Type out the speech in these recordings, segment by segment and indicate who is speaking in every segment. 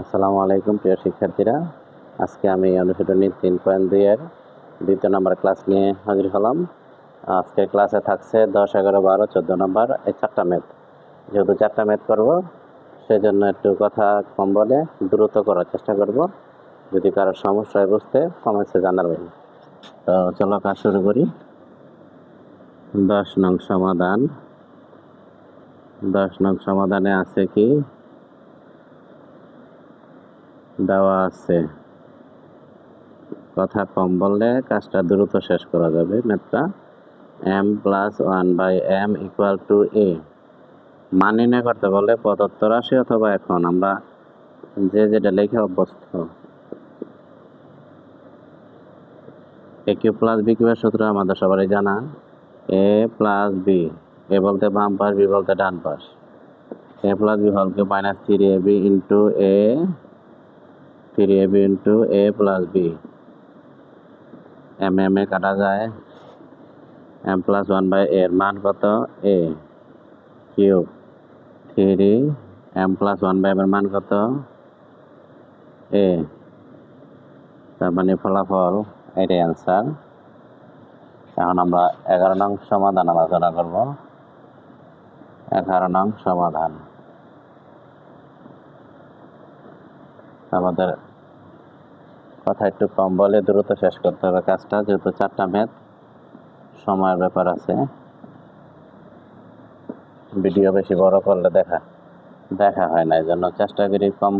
Speaker 1: আসসালামু আলাইকুম প্রিয় শিক্ষার্থীরা, আজকে আমি অনুশীলনী 3.2 এর দ্বিতীয় নম্বর ক্লাস নিয়ে হাজির হলাম। আজকে ক্লাসে থাকছে 10, 11, 12, 14 নম্বর এই 4টা ম্যাথ। যেহেতু 4টা ম্যাথ করব, সেজন্য একটু কথা কম বলে দ্রুত করার চেষ্টা করব। যদি কারো সমস্যা হয় বুঝতে, কমেন্টসে জানাবেন। তো চলো কাজ শুরু করি। 10 নং সমাধান। 10 নং সমাধানে আছে কি দেওয়া আছে, কথা কম বললে কাজটা দ্রুত শেষ করা যাবে। ম্যাথটা m + 1/m = a। মান নির্ণয় করতে বললে প্রদত্ত রাশি অথবা এখন আমরা যেটা লিখে অভ্যস্ত। a কিউব + b কিউবের সূত্র আমাদের সবারই জানা, a + b, a বলতে বাম পাশ, b বলতে ডান পাশ। a + b whole cube - 3ab * a, 3ab * a + b। m এ কাটা যায়, m + 1/a এর মান কত? a কিউব 3m + 1/m এর মান কত? a। তার মানে ফলাফল এটাই অ্যান্সার। এখন আমরা 11 নং সমাধান আলোচনা করব। 11 নং সমাধান। আমাদের কথা একটু কম বলে দ্রুত শেষ করতে হবে কাজটা, যেহেতু 4টা ম্যাথ, সময়ের ব্যাপার আছে। ভিডিও বেশি বড় করলে দেখা হয় না, এই জন্য চেষ্টা করি কম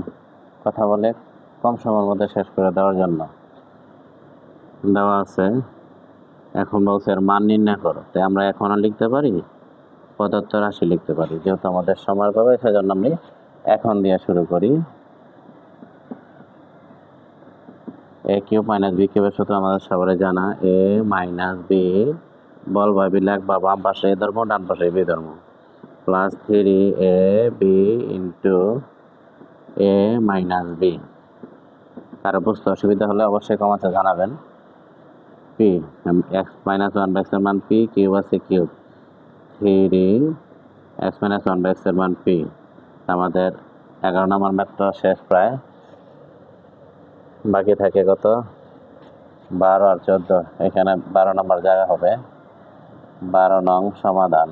Speaker 1: কথা বলে কম সময়ের মধ্যে শেষ করে দেওয়ার জন্য। দেওয়া আছে, এখন বলছে এর মান নির্ণয় করো। তাই আমরা এখনও লিখতে পারি, প্রদত্ত রাশি লিখতে পারি। যেহেতু আমাদের সময় পাবে, সেজন্য আমি এখন দিয়ে শুরু করি। a কিউব - b কিউবের সূত্র আমাদের সবারই জানা, a - b বল বা বি লিখবা বাম পাশে a ধর্ম, ডান পাশে b ধর্ম, + 3ab * a - b। কারো বুঝতে অসুবিধা হলে অবশ্যই কমেন্টে জানাবেন। p x - 1/x এর মান p, কিউব আছে কিউব 3x - 1/x এর মান p। আমাদের 11 নম্বর ম্যাথটা শেষ প্রায়। বাকি থাকে কত? 12 আর 14। এখানে 12 নম্বর জায়গা হবে। 12 নং সমাধান।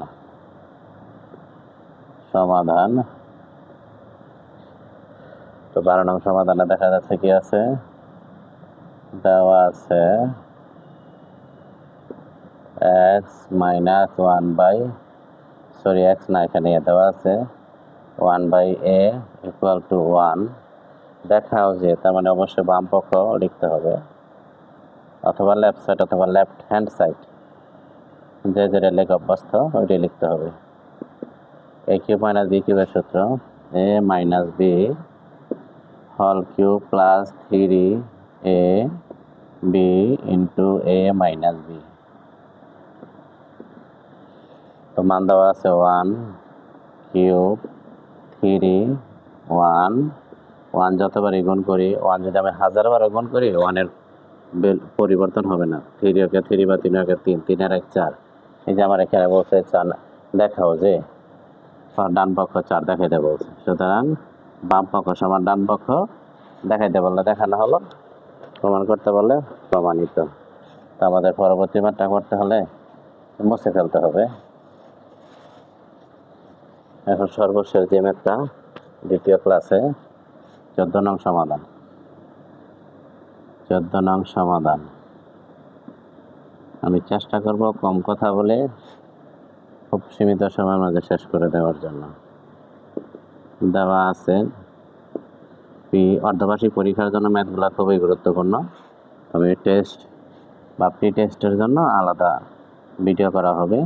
Speaker 1: তো 12 নং সমাধানে দেখা যাচ্ছে কি আছে, দেওয়া আছে x না, এখানে দেওয়া আছে 1/a = 1। দেখাও যে, তার মানে অবশ্যই বাম পক্ষ লিখতে হবে, অথবা লেফট সাইড অথবা লেফট হ্যান্ড সাইড, যেটা লেখা অভ্যস্ত ওইটাই লিখতে হবে। a কিউব - b কিউবের সূত্র, a - b whole cube + 3ab * a - b। তো মান দেওয়া আছে 1 কিউব 3 1 যতবারই গুণ করি, 1 যদি আমি 1000 বার গুণ করি, 1 এর পরিবর্তন হবে না। 3 ওকে 3 বা 3 ওকে 3, 3 আর 1 4। এই যে আমার এখানে বলছে 4 দেখাও যে ডান পক্ষ 4 দেখাইতে বলছে, সুতরাং বাম পক্ষ সমান ডান পক্ষ দেখাইতে বললে দেখানো হলো, প্রমাণ করতে বললে প্রমাণিত। তো আমাদের পরবর্তী ম্যাথটা করতে হলে মুছে ফেলতে হবে। এখন সর্বশেষ যে ম্যাথটা দ্বিতীয় ক্লাসে, 14 নং সমাধান। 14 নং সমাধান আমি চেষ্টা করব কম কথা বলে খুব সীমিত সময়ের মধ্যে শেষ করে দেওয়ার জন্য। দেওয়া আছে অর্ধবার্ষিক পরীক্ষার জন্য ম্যাথগুলো খুবই গুরুত্বপূর্ণ। তবে টেস্ট বা প্রি টেস্টের জন্য আলাদা ভিডিও করা হবে।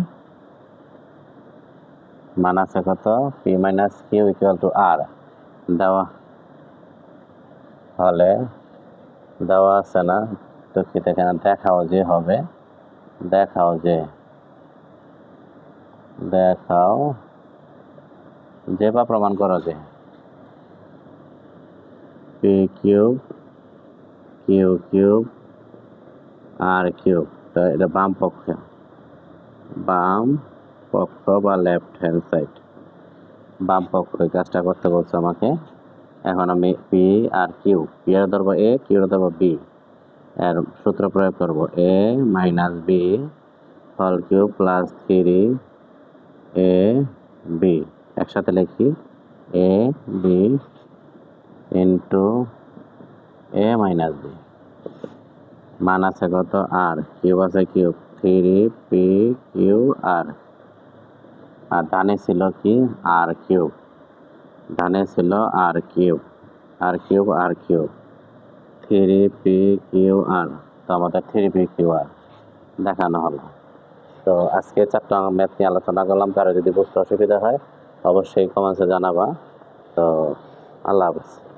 Speaker 1: মান আছে কত? p - q = r। দেওয়া হলে দেওয়া আছে না, তো কি এখানে দেখাও যে হবে, দেখাও যে বা প্রমাণ করো যে p cube q cube r cube. তো এটা বাম পক্ষ বা লেফট হ্যান্ড সাইড, বাম পক্ষ কাজটা করতে বলছে আমাকে। এখন আমি পি আর কিউ, পি এর ধরবো এ, কিউ এর ধরবো বি, এর সূত্র প্রয়োগ করব A minus B whole cube plus 3 A B, একসাথে লিখি A B into A minus B, মান আছে কত আর, কিউব আছে কিউব 3 পি কিউ আর, আর ডানে ছিল কি আর কিউব, ডানে ছিল R cube, R cube R cube 3 P Q R, তো আমাদের 3 পি কিউ আর দেখানো হলো। তো আজকে 4টা ম্যাথ নিয়ে আলোচনা করলাম, কারো যদি বুঝতে অসুবিধা হয় অবশ্যই কমেন্টসে জানাবা। তো আল্লাহ হাফেজ।